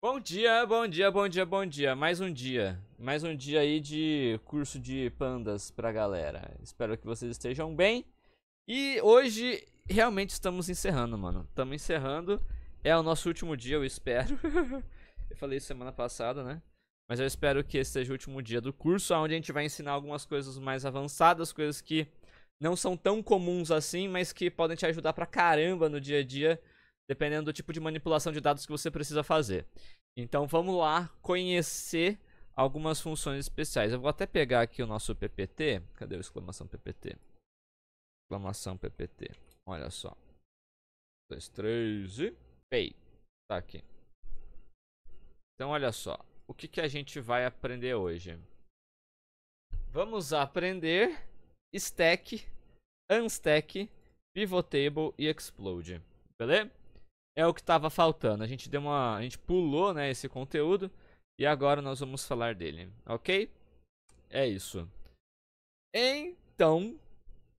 Bom dia, bom dia, bom dia, bom dia. Mais um dia. Mais um dia aí de curso de pandas pra galera. Espero que vocês estejam bem. E hoje realmente estamos encerrando, mano. Estamos encerrando. É o nosso último dia, eu espero. Eu falei isso semana passada, né? Mas eu espero que esse seja o último dia do curso, onde a gente vai ensinar algumas coisas mais avançadas, coisas que não são tão comuns assim, mas que podem te ajudar pra caramba no dia a dia, dependendo do tipo de manipulação de dados que você precisa fazer. Então vamos lá conhecer algumas funções especiais. Eu vou até pegar aqui o nosso PPT. Cadê o exclamação PPT? Exclamação PPT. Olha só. 2, 3 e pay. Tá aqui. Então olha só. O que a gente vai aprender hoje? Vamos aprender stack, unstack, pivot table e explode. Beleza? É o que estava faltando. A gente pulou, né, esse conteúdo e agora nós vamos falar dele, ok? É isso. Então,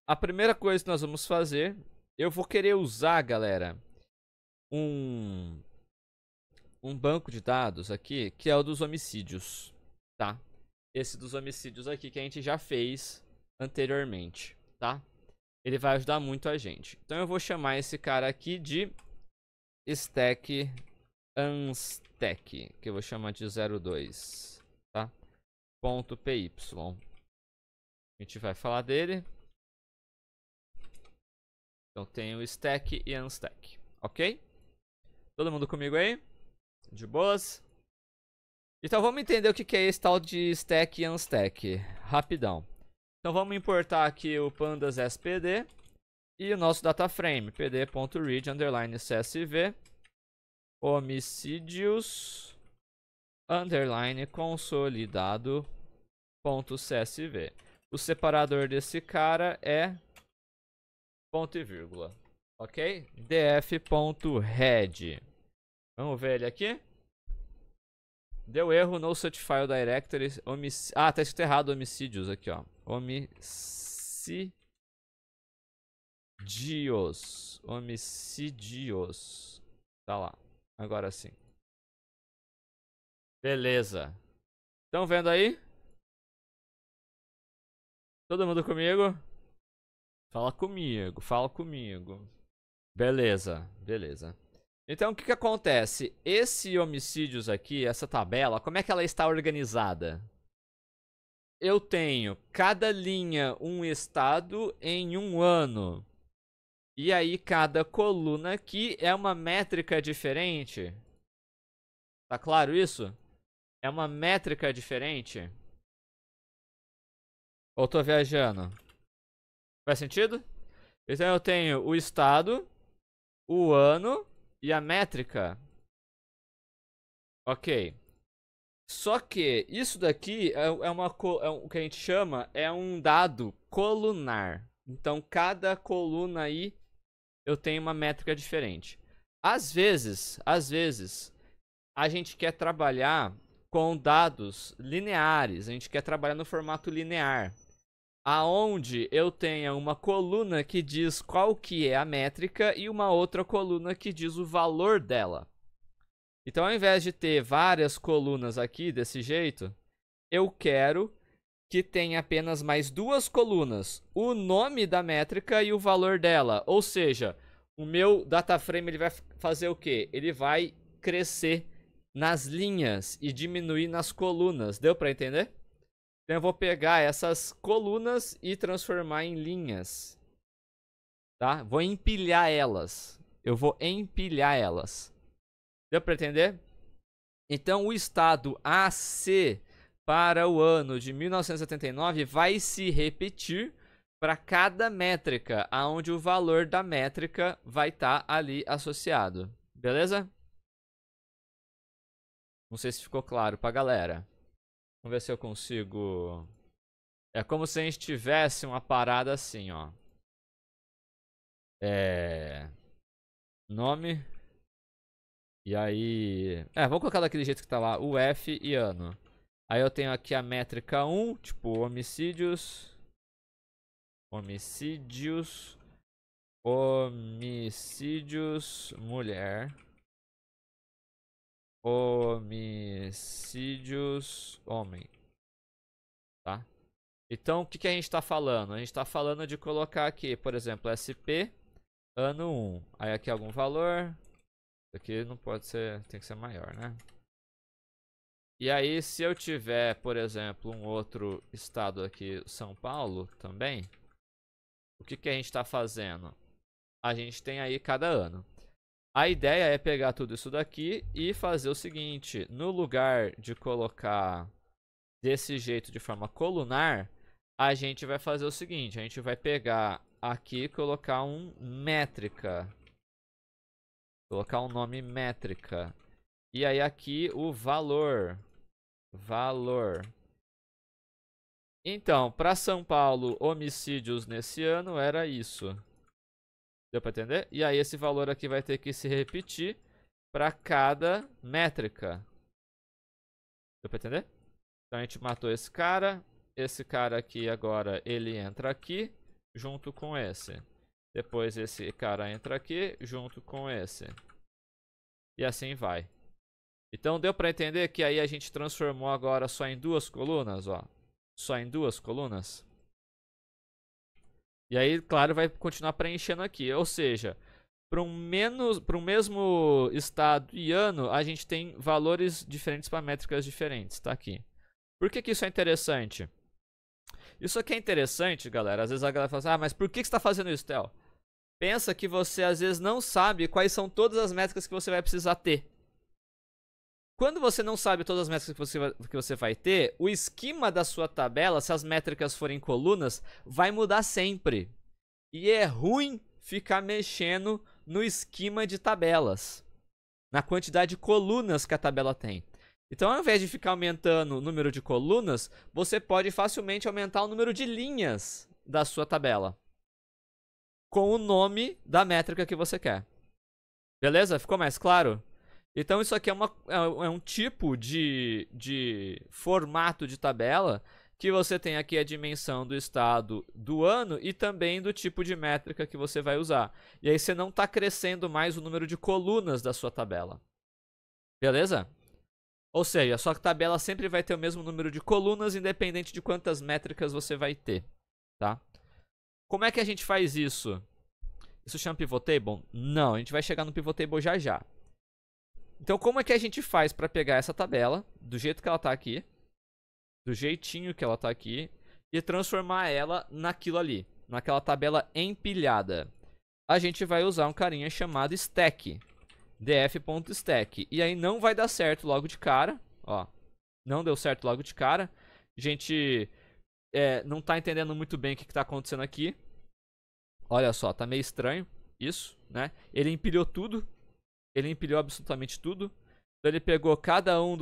a primeira coisa que nós vamos fazer, eu vou querer usar, galera, um banco de dados aqui, que é o dos homicídios, tá? Esse dos homicídios aqui que a gente já fez anteriormente, tá? Ele vai ajudar muito a gente. Então eu vou chamar esse cara aqui de stack unstack, que eu vou chamar de 02, tá? .py. A gente vai falar dele. Então tem o stack e unstack, ok? Todo mundo comigo aí? De boas? Então vamos entender o que é esse tal de stack e unstack, rapidão. Então vamos importar aqui o pandas spd e o nosso data frame, pd.read_csv homicídios consolidado.csv. O separador desse cara é ponto e vírgula, ok? df.head. Vamos ver ele aqui. Deu erro no such file directory. Ah, tá escrito errado homicídios aqui, ó. Homicídios. Tá lá. Agora sim. Beleza. Estão vendo aí? Todo mundo comigo? Fala comigo, fala comigo. Beleza, beleza. Então o que acontece? Esse homicídios aqui, essa tabela, como é que ela está organizada? Eu tenho cada linha um estado em um ano. E aí cada coluna aqui é uma métrica diferente. Tá claro isso? É uma métrica diferente? Ou tô viajando? Faz sentido? Então eu tenho o estado, o ano e a métrica. Ok. Só que isso daqui é o que a gente chama é um dado colunar. Então cada coluna aí eu tenho uma métrica diferente. Às vezes a gente quer trabalhar com dados lineares, a gente quer trabalhar no formato linear, aonde eu tenha uma coluna que diz qual que é a métrica e uma outra coluna que diz o valor dela. Então, ao invés de ter várias colunas aqui desse jeito, eu quero que tenha apenas mais duas colunas, o nome da métrica e o valor dela. Ou seja, o meu data frame ele vai fazer o quê? Ele vai crescer nas linhas e diminuir nas colunas. Deu para entender? Então eu vou pegar essas colunas e transformar em linhas, tá? Vou empilhar elas. Eu vou empilhar elas. Deu para entender? Então o estado AC para o ano de 1979 vai se repetir para cada métrica, aonde o valor da métrica vai estar ali associado. Beleza? Não sei se ficou claro para a galera. Vamos ver se eu consigo. É como se a gente tivesse uma parada assim, ó. Nome. E aí. Vamos colocar daquele jeito que tá lá. UF e ano. Aí eu tenho aqui a métrica 1, tipo homicídios. Homicídios. Homicídios. Mulher. Homicídios homem, tá? Então, o que a gente está falando? A gente está falando de colocar aqui, por exemplo, SP ano 1. Aí aqui algum valor. Isso aqui não pode ser, tem que ser maior, né? E aí, se eu tiver, por exemplo, um outro estado aqui, São Paulo, também, o que a gente está fazendo? A gente tem aí cada ano. A ideia é pegar tudo isso daqui e fazer o seguinte: no lugar de colocar desse jeito de forma colunar, a gente vai fazer o seguinte: a gente vai pegar aqui e colocar um métrica. Colocar um nome métrica. E aí aqui o valor. Valor. Então, para São Paulo, homicídios nesse ano era isso. Deu para entender? E aí esse valor aqui vai ter que se repetir para cada métrica. Deu para entender? Então a gente matou esse cara. Esse cara aqui agora, ele entra aqui junto com esse. Depois esse cara entra aqui junto com esse. E assim vai. Então deu para entender que aí a gente transformou agora só em duas colunas, ó. Só em duas colunas. E aí, claro, vai continuar preenchendo aqui. Ou seja, para um mesmo estado e ano, a gente tem valores diferentes para métricas diferentes. Tá aqui. Por que isso é interessante? Isso aqui é interessante, galera. Às vezes a galera fala assim, mas por que você está fazendo isso, Theo? Pensa que você às vezes não sabe quais são todas as métricas que você vai precisar ter. Quando você não sabe todas as métricas que você vai ter, o esquema da sua tabela, se as métricas forem colunas, vai mudar sempre. E é ruim ficar mexendo no esquema de tabelas, na quantidade de colunas que a tabela tem. Então, ao invés de ficar aumentando o número de colunas, você pode facilmente aumentar o número de linhas da sua tabela, com o nome da métrica que você quer. Beleza? Ficou mais claro? Então isso aqui é um tipo de formato de tabela que você tem aqui a dimensão do estado do ano e também do tipo de métrica que você vai usar. E aí você não está crescendo mais o número de colunas da sua tabela. Beleza? Ou seja, a sua tabela sempre vai ter o mesmo número de colunas, independente de quantas métricas você vai ter. Tá? Como é que a gente faz isso? Isso chama pivot table? Não, a gente vai chegar no pivot table já já. Então, como é que a gente faz para pegar essa tabela, do jeito que ela está aqui, do jeitinho que ela está aqui, e transformar ela naquilo ali, naquela tabela empilhada? A gente vai usar um carinha chamado stack, df.stack. E aí não vai dar certo logo de cara, ó, não deu certo logo de cara. A gente não está entendendo muito bem o que está acontecendo aqui. Olha só, tá meio estranho isso, né? Ele empilhou tudo. Ele empilhou absolutamente tudo. Então ele pegou cada um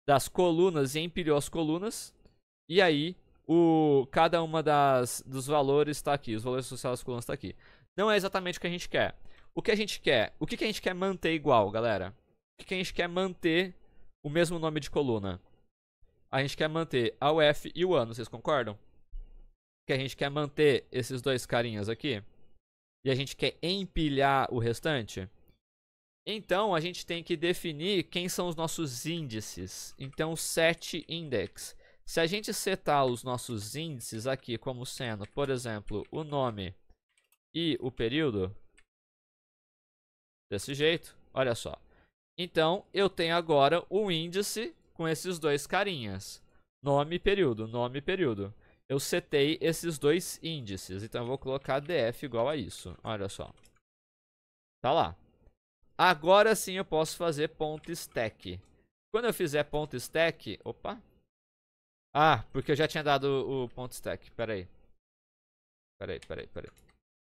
das colunas e empilhou as colunas. E aí, cada uma dos valores está aqui. Os valores associados às colunas está aqui. Não é exatamente o que a gente quer. O que a gente quer? O que a gente quer manter igual, galera? O que a gente quer manter o mesmo nome de coluna? A gente quer manter a UF e o ano, vocês concordam? Que a gente quer manter esses dois carinhas aqui? E a gente quer empilhar o restante? Então, a gente tem que definir quem são os nossos índices. Então, set index. Se a gente setar os nossos índices aqui como sendo, por exemplo, o nome e o período, desse jeito, olha só. Então, eu tenho agora o índice com esses dois carinhas. Nome e período, nome e período. Eu setei esses dois índices. Então eu vou colocar df igual a isso. Olha só. Tá lá. Agora sim eu posso fazer ponto stack. Quando eu fizer ponto stack... Opa. Ah, porque eu já tinha dado o ponto stack. Pera aí.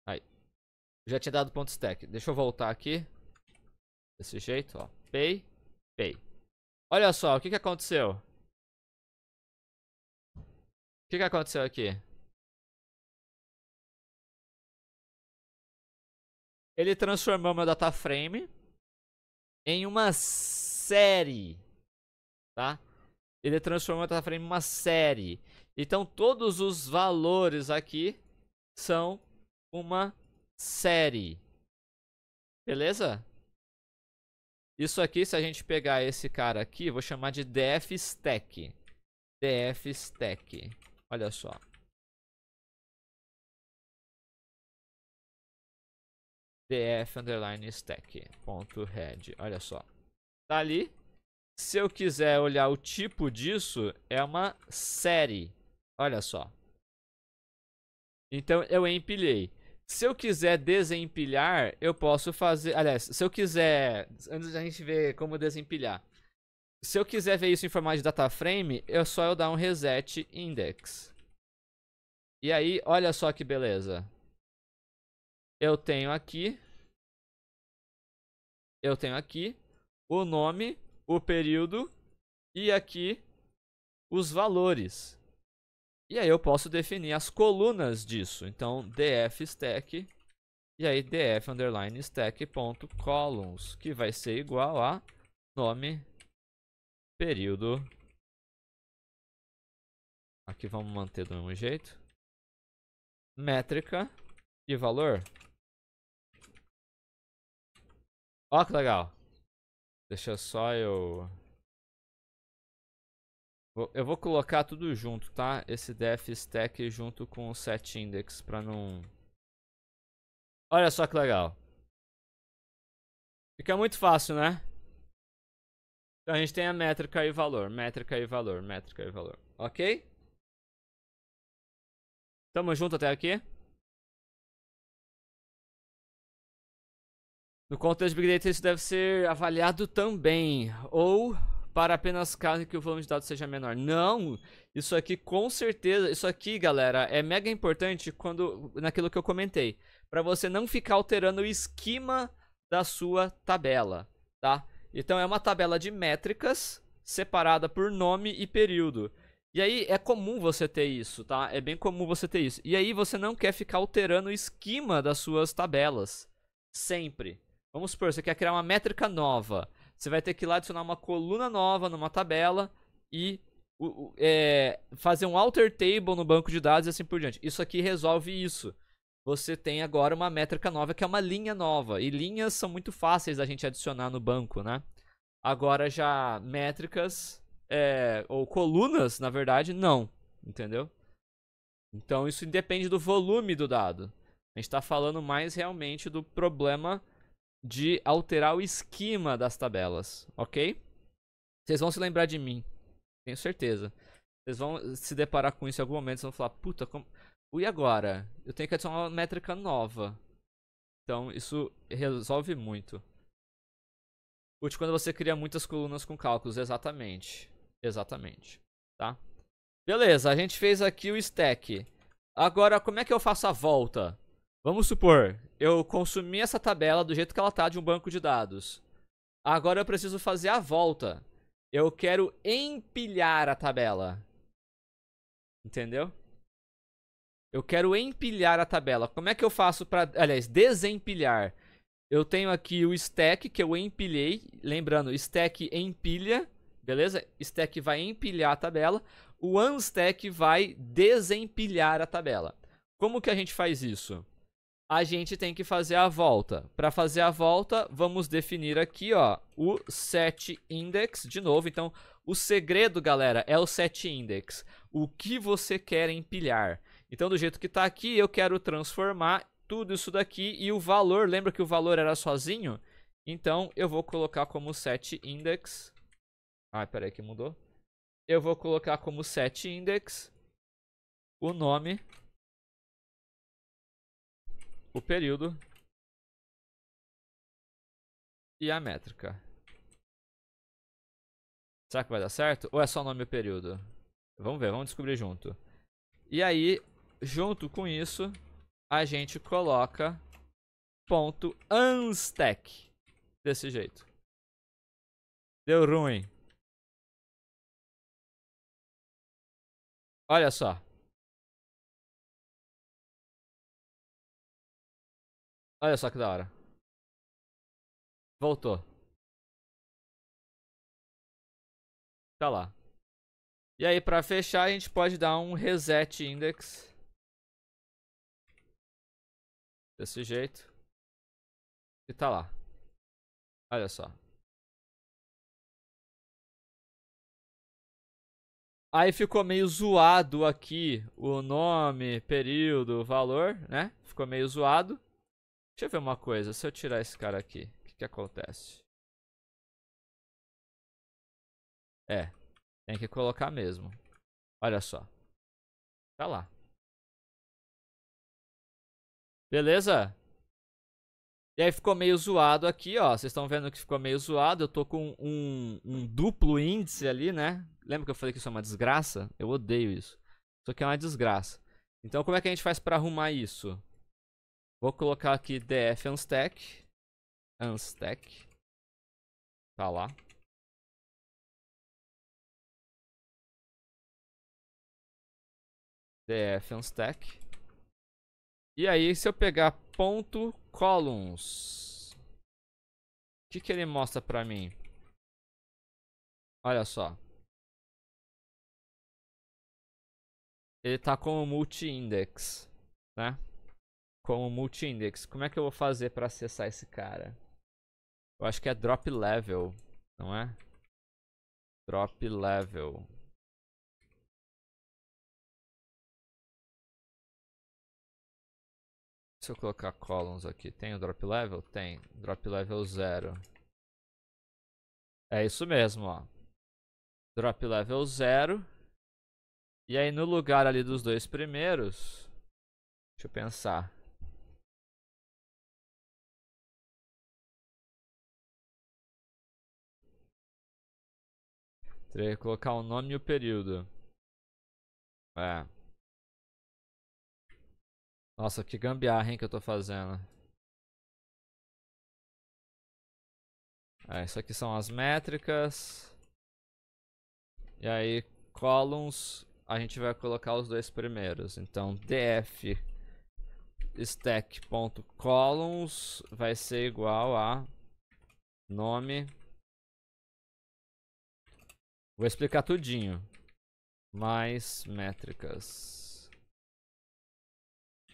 Aí. Já tinha dado ponto stack. Deixa eu voltar aqui. Desse jeito, ó. Pay. Olha só, o que aconteceu? O que aconteceu aqui? Ele transformou meu data frame em uma série, tá? Ele transformou o data frame em uma série. Então todos os valores aqui são uma série. Beleza? Isso aqui, se a gente pegar esse cara aqui, eu vou chamar de df stack. Df stack. Olha só. df underline stack ponto head. Olha só. Tá ali. Se eu quiser olhar o tipo disso, é uma série. Olha só. Então eu empilhei. Se eu quiser desempilhar, eu posso fazer. Aliás, se eu quiser. Antes da gente ver como desempilhar. Se eu quiser ver isso em formato de data frame, é só eu dar um reset index. E aí, olha só que beleza. Eu tenho aqui. O nome, o período e aqui os valores. E aí eu posso definir as colunas disso. Então, df stack e aí df underline stack ponto columns, que vai ser igual a nome, período. Aqui vamos manter do mesmo jeito. Métrica e valor. Ó que legal. Deixa só eu vou colocar tudo junto, tá? Esse def stack junto com o set index pra não... Olha só que legal. Fica muito fácil, né? Então a gente tem a métrica e valor, métrica e valor, métrica e valor. Ok? Tamo junto até aqui? No contexto de Big Data isso deve ser avaliado também. Ou para apenas caso em que o volume de dados seja menor. Não! Isso aqui com certeza... Isso aqui, galera, é mega importante quando naquilo que eu comentei. Para você não ficar alterando o esquema da sua tabela, tá? Então é uma tabela de métricas separada por nome e período. E aí é comum você ter isso, tá? É bem comum você ter isso. E aí você não quer ficar alterando o esquema das suas tabelas. Sempre. Vamos supor, você quer criar uma métrica nova. Você vai ter que ir lá adicionar uma coluna nova numa tabela e fazer um alter table no banco de dados e assim por diante. Isso aqui resolve isso. Você tem agora uma métrica nova que é uma linha nova. E linhas são muito fáceis da gente adicionar no banco, né? Agora já métricas, ou colunas, na verdade, não. Entendeu? Então isso depende do volume do dado. A gente está falando mais realmente do problema de alterar o esquema das tabelas, ok? Vocês vão se lembrar de mim, tenho certeza. Vocês vão se deparar com isso em algum momento, vocês vão falar, puta, e agora? Eu tenho que adicionar uma métrica nova. Então isso resolve muito. Útil quando você cria muitas colunas com cálculos, exatamente. Exatamente, tá? Beleza, a gente fez aqui o stack. Agora, como é que eu faço a volta? Vamos supor, eu consumi essa tabela do jeito que ela tá de um banco de dados. Agora eu preciso fazer a volta. Eu quero empilhar a tabela. Entendeu? Eu quero empilhar a tabela. Como é que eu faço para, aliás, desempilhar? Eu tenho aqui o stack que eu empilhei. Lembrando, stack empilha. Beleza? Stack vai empilhar a tabela. O unstack vai desempilhar a tabela. Como que a gente faz isso? A gente tem que fazer a volta. Para fazer a volta, vamos definir aqui, ó, o set index de novo. Então, o segredo, galera, é o set index. O que você quer empilhar. Então, do jeito que está aqui, eu quero transformar tudo isso daqui e o valor, lembra que o valor era sozinho? Então, eu vou colocar como set index. Ah, peraí que mudou. Eu vou colocar como set index o nome, o período e a métrica. Será que vai dar certo? Ou é só nome e período? Vamos ver, vamos descobrir junto. E aí, junto com isso, a gente coloca ponto unstack. Desse jeito. Deu ruim. Olha só. Olha só que da hora. Voltou. Tá lá. E aí, pra fechar, a gente pode dar um reset index. Desse jeito. E tá lá. Olha só. Aí ficou meio zoado aqui o nome, período, valor, né? Ficou meio zoado. Deixa eu ver uma coisa, se eu tirar esse cara aqui, o que acontece? Tem que colocar mesmo. Olha só. Tá lá. Beleza? E aí ficou meio zoado aqui, ó. Vocês estão vendo que ficou meio zoado. Eu tô com um duplo índice ali, né? Lembra que eu falei que isso é uma desgraça? Eu odeio isso. Isso aqui é uma desgraça. Então como é que a gente faz pra arrumar isso? Vou colocar aqui df unstack. Unstack. Tá lá. df unstack. E aí se eu pegar ponto columns, o que ele mostra pra mim? Olha só. Ele tá como multi-index, né? Como multi-index. Como é que eu vou fazer pra acessar esse cara? Eu acho que é drop level, não é? Drop level. Se eu colocar columns aqui, tem o drop level? Tem. Drop level 0. É isso mesmo, ó. Drop level 0. E aí no lugar ali dos dois primeiros, deixa eu pensar. Teria que colocar o nome e o período. É. Nossa, que gambiarra, hein, que eu tô fazendo. Isso aqui são as métricas. E aí, columns, a gente vai colocar os dois primeiros. Então, df stack.columns vai ser igual a nome. Vou explicar tudinho. Mais métricas.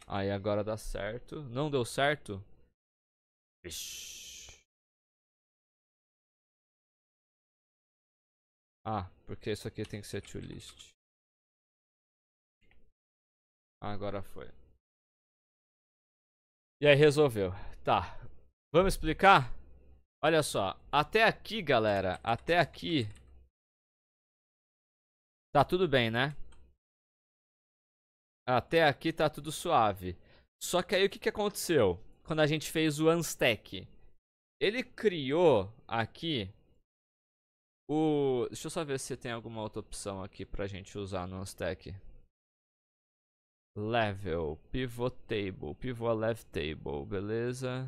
Aí agora dá certo. Não deu certo? Ixi. Ah, porque isso aqui tem que ser toList. Agora foi. E aí resolveu. Tá. Vamos explicar? Olha só. Até aqui, galera. Até aqui. Tá tudo bem, né? Até aqui tá tudo suave. Só que aí o que aconteceu? Quando a gente fez o unstack. Ele criou aqui o... Deixa eu só ver se tem alguma outra opção aqui pra gente usar no unstack. Level, pivot table, pivot left table, beleza?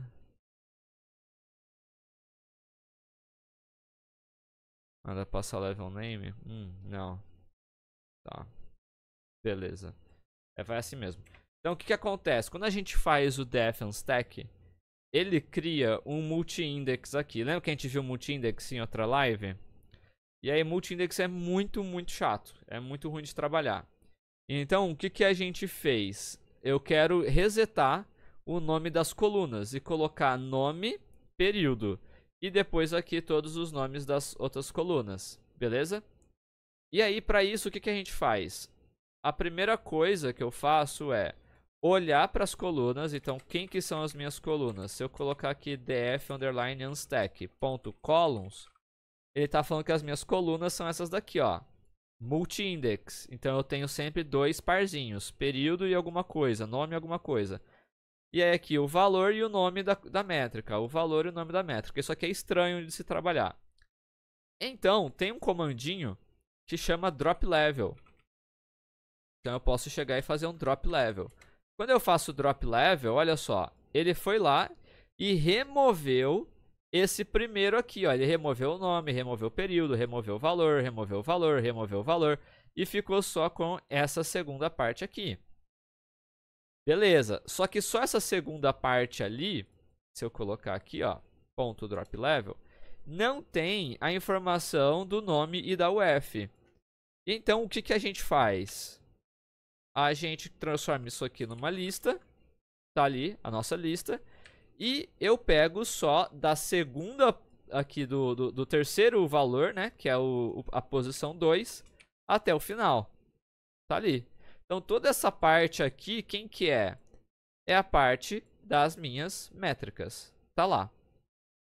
Manda passar level name? Não. Tá. Beleza. Vai assim mesmo. Então o que acontece? Quando a gente faz o def unstack, ele cria um multi-index aqui. Lembra que a gente viu multi-index em outra live? E aí multi-index é muito chato. É muito ruim de trabalhar. Então o que a gente fez? Eu quero resetar o nome das colunas e colocar nome, período. E depois aqui todos os nomes das outras colunas. Beleza? E aí para isso o que a gente faz? A primeira coisa que eu faço é olhar para as colunas. Então, quem que são as minhas colunas? Se eu colocar aqui df underline unstack ponto columns, ele está falando que as minhas colunas são essas daqui, ó. Multi-index. Então, eu tenho sempre dois parzinhos, período e alguma coisa, nome e alguma coisa. E aí aqui o valor e o nome da métrica. O valor e o nome da métrica. Isso aqui é estranho de se trabalhar. Então, tem um comandinho que chama drop level. Então eu posso chegar e fazer um drop level. Quando eu faço drop level, olha só, ele foi lá e removeu esse primeiro aqui, ó. Ele removeu o nome, removeu o período, removeu o valor, removeu o valor, removeu o valor e ficou só com essa segunda parte aqui. Beleza, só que só essa segunda parte ali, se eu colocar aqui, ó, ponto drop level, não tem a informação do nome e da UF. Então o que a gente faz? A gente transforma isso aqui numa lista. Tá ali a nossa lista. E eu pego só da segunda aqui do terceiro valor, né? Que é a posição 2. até o final. Tá ali. Então toda essa parte aqui, quem que é? É a parte das minhas métricas. Tá lá.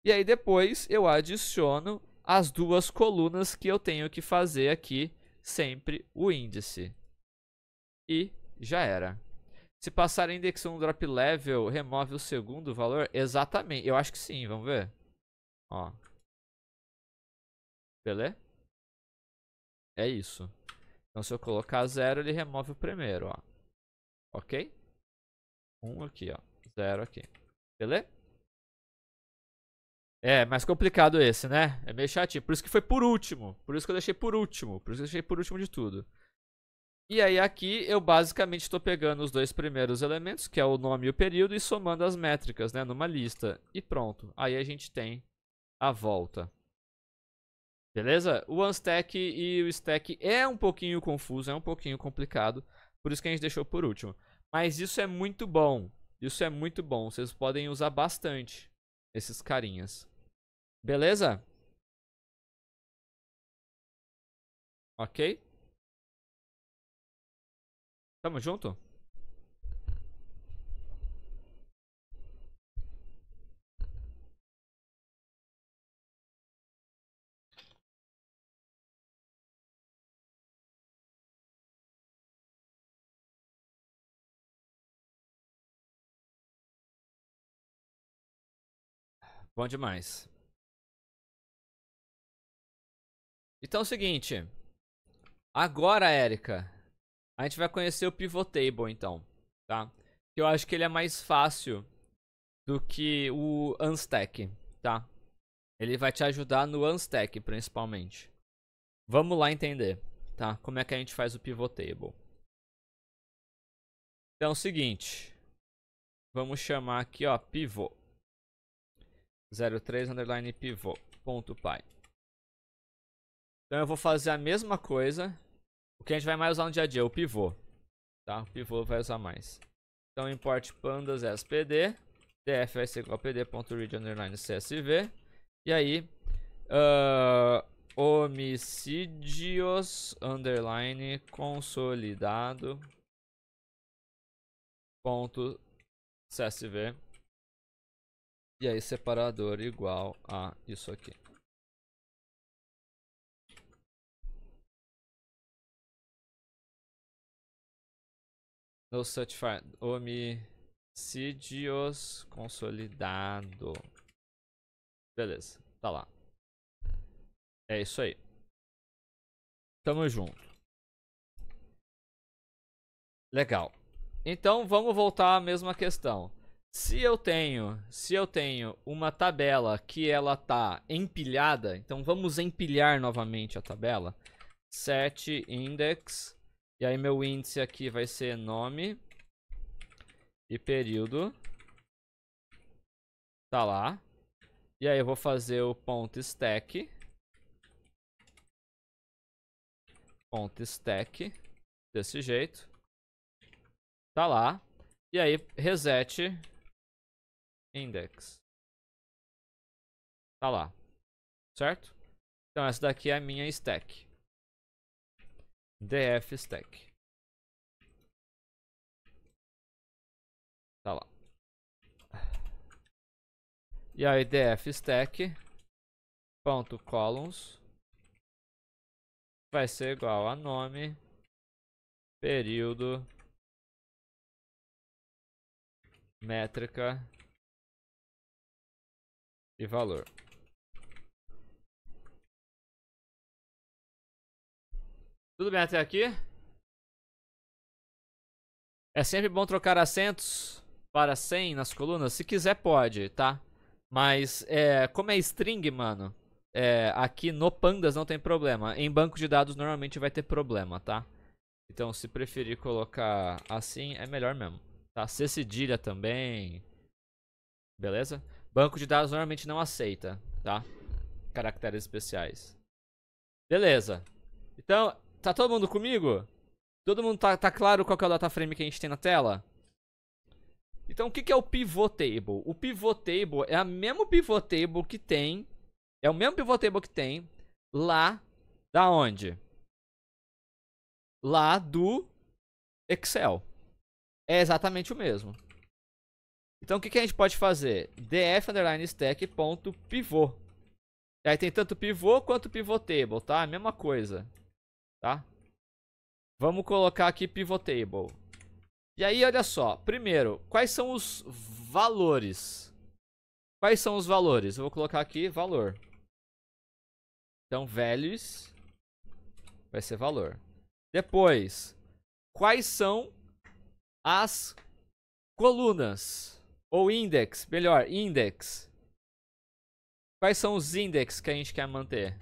E aí depois eu adiciono as duas colunas que eu tenho que fazer aqui, sempre o índice. E já era. Se passar index 1 drop level, remove o segundo valor? Exatamente. Eu acho que sim, vamos ver. Ó. Beleza? É isso. Então se eu colocar 0, ele remove o primeiro, ó. Ok? 1 aqui, ó. 0 aqui. Beleza? É, mais complicado esse, né? É meio chatinho. Por isso que foi por último. Por isso que eu deixei por último. Por isso que eu deixei por último de tudo. E aí aqui eu basicamente estou pegando os dois primeiros elementos, que é o nome e o período, e somando as métricas, né, numa lista. E pronto. Aí a gente tem a volta. Beleza? O unstack e o stack é um pouquinho confuso, é um pouquinho complicado. Por isso que a gente deixou por último. Mas isso é muito bom. Isso é muito bom. Vocês podem usar bastante esses carinhas. Beleza? Ok? Tamo junto? Bom demais. Então é o seguinte. Agora, Érica, a gente vai conhecer o Pivot Table, então. Tá? Eu acho que ele é mais fácil do que o Unstack, tá? Ele vai te ajudar no Unstack, principalmente. Vamos lá entender, tá? Como é que a gente faz o Pivot Table. Então é o seguinte. Vamos chamar aqui, ó, pivot. 03 underline pivot.py. Então eu vou fazer a mesma coisa. O que a gente vai mais usar no dia a dia é o pivô. Tá? O pivô vai usar mais. Então import pandas spd. df vai ser igual a pd.read underline csv. E aí homicídios underline consolidado ponto csv. E aí separador igual a isso aqui. No such file homicídios consolidado. Beleza, tá lá. É isso aí. Tamo junto. Legal. Então vamos voltar à mesma questão. Se eu tenho uma tabela que ela tá empilhada, então vamos empilhar novamente a tabela. Set index. E aí meu índice aqui vai ser nome e período. Tá lá. E aí eu vou fazer o ponto stack. Ponto stack. Desse jeito. Tá lá. E aí reset index. Tá lá. Certo? Então essa daqui é a minha stack. df stack. Tá lá. E aí df stack ponto columns vai ser igual a nome, período, métrica e valor. Tudo bem até aqui? É sempre bom trocar acentos para 100 nas colunas. Se quiser pode, tá? Mas como é string, mano, aqui no Pandas não tem problema. Em banco de dados normalmente vai ter problema, tá? Então se preferir colocar assim é melhor mesmo, tá? C cedilha também. Beleza? Banco de dados normalmente não aceita, tá? Caracteres especiais. Beleza. Então, tá todo mundo comigo? Todo mundo tá claro qual que é o data frame que a gente tem na tela? Então o que é o pivot table? O pivot table é o mesmo pivot table que tem. É o mesmo pivot table que tem lá da onde? lá do Excel. É exatamente o mesmo. Então o que a gente pode fazer? df_stack.pivô. E aí tem tanto pivô quanto pivot table, tá? A mesma coisa, tá? Vamos colocar aqui pivot table. E aí, olha só. Primeiro, quais são os valores? Quais são os valores? Eu vou colocar aqui valor. Então, values vai ser valor. Depois, quais são as colunas? Ou index, melhor, index. Quais são os index que a gente quer manter?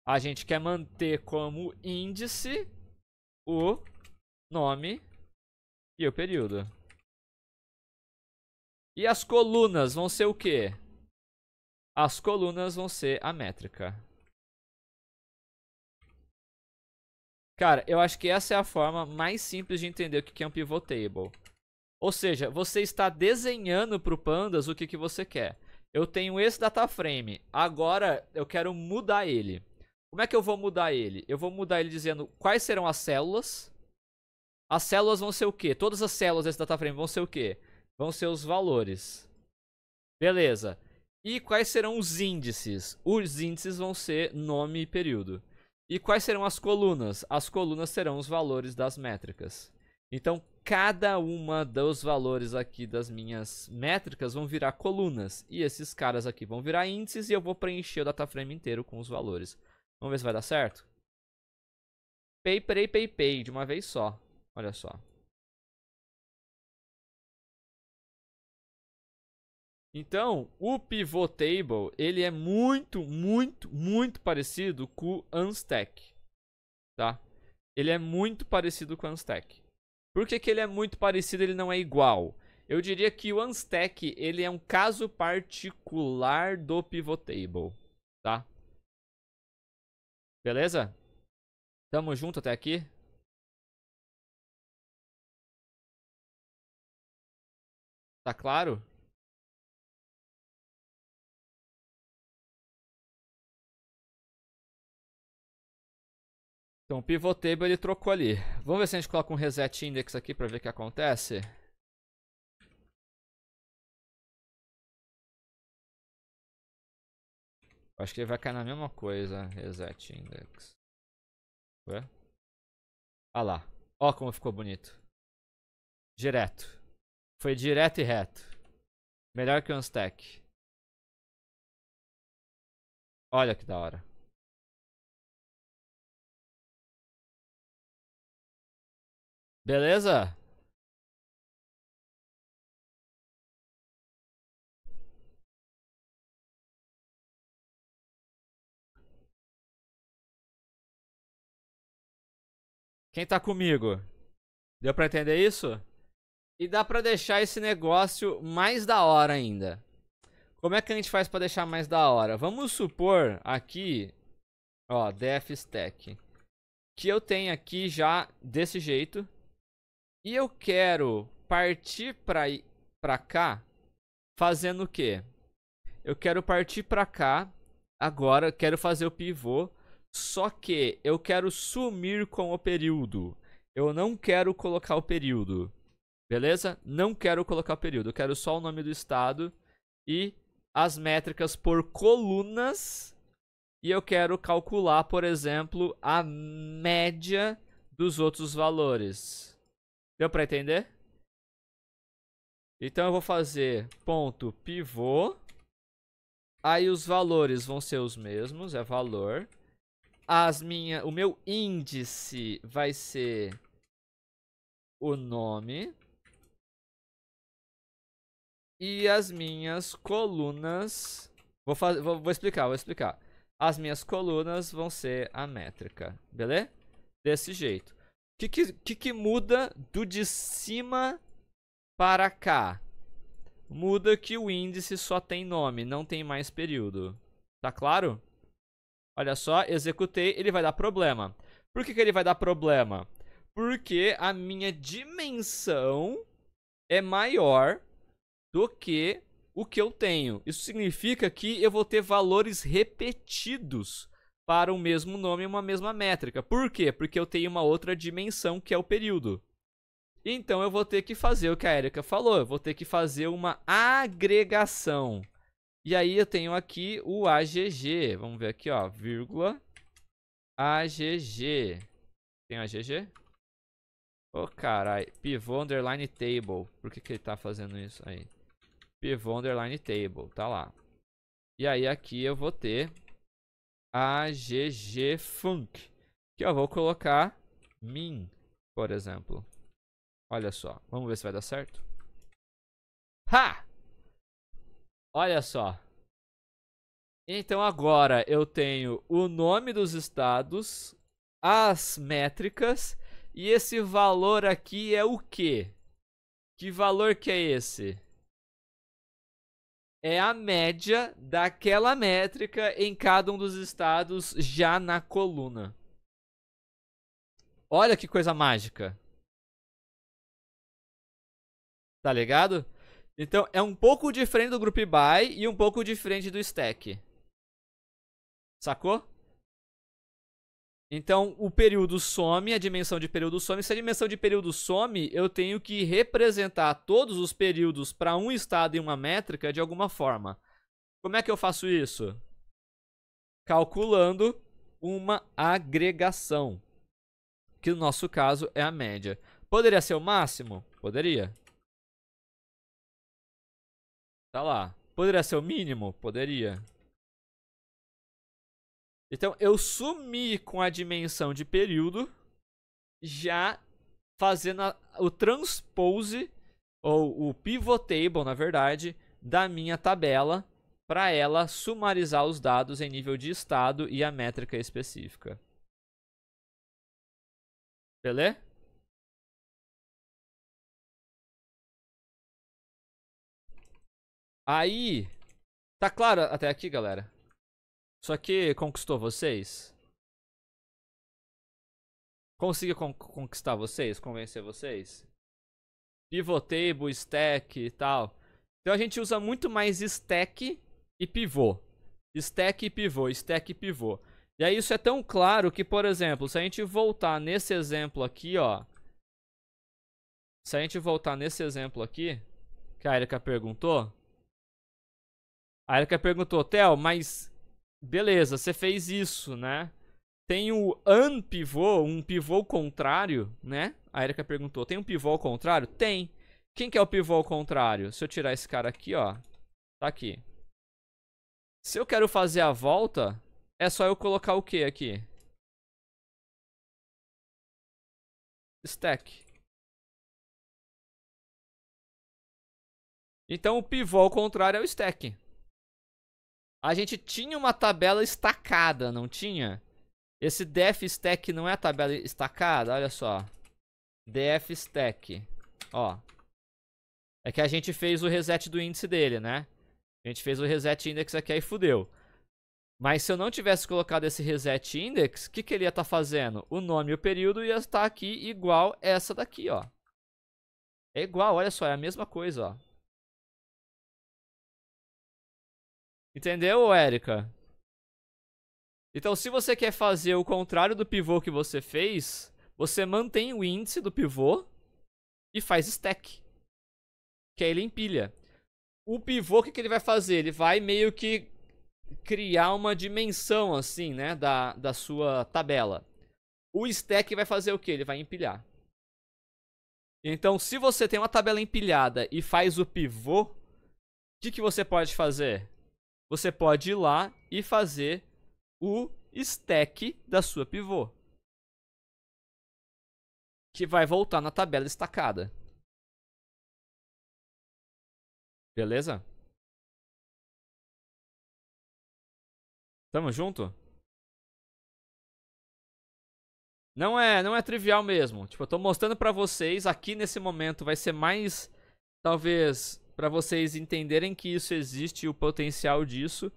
A gente quer manter como índice o nome e o período. E as colunas vão ser o quê? As colunas vão ser a métrica. Cara, eu acho que essa é a forma mais simples de entender o que é um pivot table. Ou seja, você está desenhando para o Pandas o que você quer. Eu tenho esse data frame, agora eu quero mudar ele. Como é que eu vou mudar ele? Eu vou mudar ele dizendo quais serão as células. As células vão ser o quê? Todas as células desse data frame vão ser o quê? Vão ser os valores. Beleza. E quais serão os índices? Os índices vão ser nome e período. E quais serão as colunas? As colunas serão os valores das métricas. Então, cada uma dos valores aqui das minhas métricas vão virar colunas. E esses caras aqui vão virar índices e eu vou preencher o data frame inteiro com os valores. Vamos ver se vai dar certo? Pay, de uma vez só. Olha só. Então, o pivot table, ele é muito parecido com o unstack, tá? Ele é muito parecido com o unstack. Por que ele é muito parecido e ele não é igual? Eu diria que o unstack, ele é um caso particular do pivot table, tá? Beleza? Tamo junto até aqui? Tá claro? Então, o pivot table ele trocou ali. Vamos ver se a gente coloca um reset index aqui para ver o que acontece. Acho que ele vai cair na mesma coisa. Reset index. Ué? Ah lá. Ó como ficou bonito. Direto. Foi direto e reto. Melhor que um stack. Olha que da hora. Beleza? Quem tá comigo? Deu pra entender isso? E dá pra deixar esse negócio mais da hora ainda. Como é que a gente faz pra deixar mais da hora? Vamos supor aqui, ó, def stack, que eu tenho aqui já desse jeito. E eu quero partir pra cá fazendo o quê? Eu quero partir pra cá. Agora quero fazer o pivô. Só que eu quero sumir com o período. Eu não quero colocar o período. Beleza? Não quero colocar o período. Eu quero só o nome do estado e as métricas por colunas. E eu quero calcular, por exemplo, a média dos outros valores. Deu pra entender? Então eu vou fazer ponto pivô. Aí os valores vão ser os mesmos, é valor. O meu índice vai ser o nome. E as minhas colunas... Vou explicar. As minhas colunas vão ser a métrica, beleza? Desse jeito. O que muda do de cima para cá? Muda que o índice só tem nome, não tem mais período. Tá claro? Olha só, executei, ele vai dar problema. Por que ele vai dar problema? Porque a minha dimensão é maior do que o que eu tenho. Isso significa que eu vou ter valores repetidos para o mesmo nome e uma mesma métrica. Por quê? Porque eu tenho uma outra dimensão que é o período. Então eu vou ter que fazer o que a Erika falou, eu vou ter que fazer uma agregação. E aí eu tenho aqui o AGG, vamos ver aqui, ó, vírgula, AGG. Tem AGG? Ô, caralho, pivô underline table. Por que ele tá fazendo isso aí? Pivô underline table, tá lá. E aí aqui eu vou ter AGG func, que eu vou colocar min, por exemplo. Olha só, vamos ver se vai dar certo. Ha! Olha só. Então agora eu tenho o nome dos estados, as métricas, e esse valor aqui é o quê? Que valor que é esse? É a média daquela métrica em cada um dos estados já na coluna. Olha que coisa mágica. Tá ligado? Então é um pouco diferente do group by e um pouco diferente do stack. Sacou? Então o período some, a dimensão de período some. Se a dimensão de período some, eu tenho que representar todos os períodos para um estado e uma métrica de alguma forma. Como é que eu faço isso? Calculando uma agregação, que no nosso caso é a média. Poderia ser o máximo? Poderia. Tá lá. Poderia ser o mínimo? Poderia. Então eu sumi com a dimensão de período, já fazendo o transpose, ou o pivot table, na verdade, da minha tabela, para ela sumarizar os dados em nível de estado e a métrica específica. Beleza? Aí, tá claro até aqui, galera? Isso aqui conquistou vocês? Consegui conquistar vocês? Convencer vocês? Pivot table, stack e tal. Então a gente usa muito mais stack e pivô. Stack e pivô, stack e pivô. E aí isso é tão claro que, por exemplo, se a gente voltar nesse exemplo aqui, ó. Se a gente voltar nesse exemplo aqui, que a Erika perguntou. A Erika perguntou, Theo, mas beleza, você fez isso, né? Tem o unpivô, um pivô contrário, né? A Erika perguntou, tem um pivô ao contrário? Tem. Quem que é o pivô ao contrário? Se eu tirar esse cara aqui, ó. Tá aqui. Se eu quero fazer a volta, é só eu colocar o que aqui? Stack. Então o pivô ao contrário é o stack. A gente tinha uma tabela estacada, não tinha? Esse def stack não é a tabela estacada? Olha só. Def stack. Ó. É que a gente fez o reset do índice dele, né? A gente fez o reset index aqui, aí fudeu. Mas se eu não tivesse colocado esse reset index, o que ele ia estar fazendo? O nome e o período ia estar aqui igual essa daqui, ó. É igual, olha só, é a mesma coisa, ó. Entendeu, Érica? Então, se você quer fazer o contrário do pivô que você fez, você mantém o índice do pivô e faz stack. Que aí ele empilha. O pivô, o que ele vai fazer? Ele vai meio que criar uma dimensão, assim, né, da sua tabela. O stack vai fazer o que? Ele vai empilhar. Então, se você tem uma tabela empilhada e faz o pivô, o que você pode fazer? Você pode ir lá e fazer o stack da sua pivô, que vai voltar na tabela estacada. Beleza? Tamo junto? Não é trivial mesmo. Tipo, eu tô mostrando pra vocês aqui nesse momento, vai ser mais, talvez, pra vocês entenderem que isso existe e o potencial disso.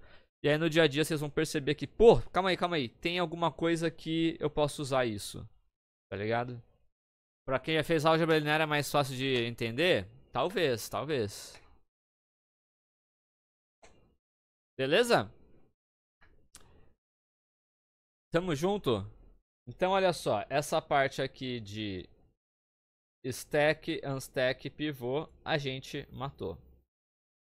E aí no dia a dia vocês vão perceber que, pô, calma aí, tem alguma coisa que eu posso usar isso. Tá ligado? Pra quem já fez álgebra linear é mais fácil de entender? Talvez. Beleza? Tamo junto? Então olha só, essa parte aqui de stack, unstack, pivô, a gente matou.